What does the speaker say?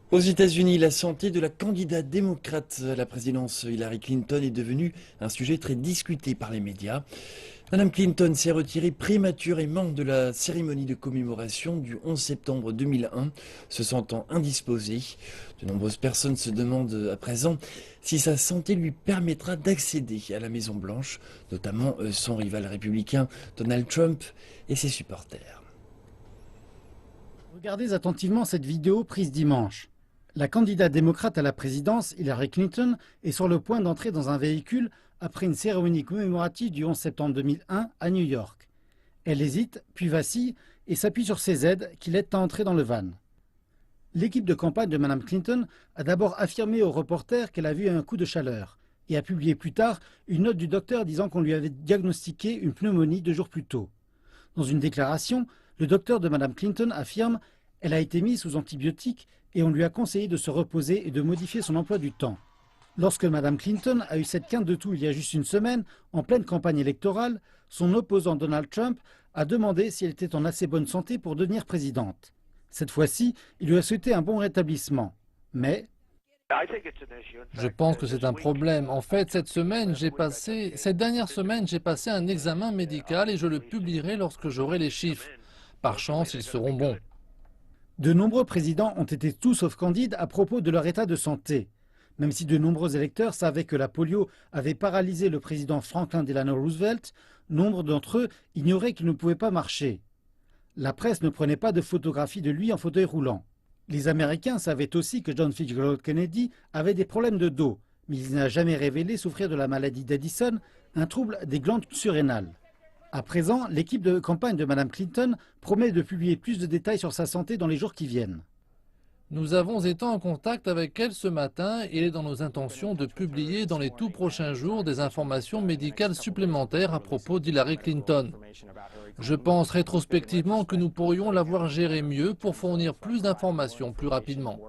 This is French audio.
Aux États-Unis, la santé de la candidate démocrate à la présidence Hillary Clinton est devenue un sujet très discuté par les médias. Madame Clinton s'est retirée prématurément de la cérémonie de commémoration du 11 septembre 2001, se sentant indisposée. De nombreuses personnes se demandent à présent si sa santé lui permettra d'accéder à la Maison-Blanche, notamment son rival républicain Donald Trump et ses supporters. Regardez attentivement cette vidéo prise dimanche. La candidate démocrate à la présidence, Hillary Clinton, est sur le point d'entrer dans un véhicule après une cérémonie commémorative du 11 septembre 2001 à New York. Elle hésite, puis vacille et s'appuie sur ses aides qui l'aident à entrer dans le van. L'équipe de campagne de Mme Clinton a d'abord affirmé aux reporters qu'elle a vu un coup de chaleur et a publié plus tard une note du docteur disant qu'on lui avait diagnostiqué une pneumonie 2 jours plus tôt. Dans une déclaration, le docteur de Mme Clinton affirme qu'elle a été mise sous antibiotiques et on lui a conseillé de se reposer et de modifier son emploi du temps. Lorsque Mme Clinton a eu cette quinte de toux il y a juste une semaine, en pleine campagne électorale, son opposant Donald Trump a demandé si elle était en assez bonne santé pour devenir présidente. Cette fois-ci, il lui a souhaité un bon rétablissement. Mais Je pense que c'est un problème. En fait, cette dernière semaine, j'ai passé un examen médical et je le publierai lorsque j'aurai les chiffres. Par chance, ils seront bons. de nombreux présidents ont été tout sauf candides à propos de leur état de santé. Même si de nombreux électeurs savaient que la polio avait paralysé le président Franklin Delano Roosevelt, nombre d'entre eux ignoraient qu'il ne pouvait pas marcher. La presse ne prenait pas de photographies de lui en fauteuil roulant. Les Américains savaient aussi que John Fitzgerald Kennedy avait des problèmes de dos, mais il n'a jamais révélé souffrir de la maladie d'Addison, un trouble des glandes surrénales. À présent, l'équipe de campagne de Mme Clinton promet de publier plus de détails sur sa santé dans les jours qui viennent. Nous avons été en contact avec elle ce matin et il est dans nos intentions de publier dans les tout prochains jours des informations médicales supplémentaires à propos d'Hillary Clinton. Je pense rétrospectivement que nous pourrions l'avoir gérée mieux pour fournir plus d'informations plus rapidement.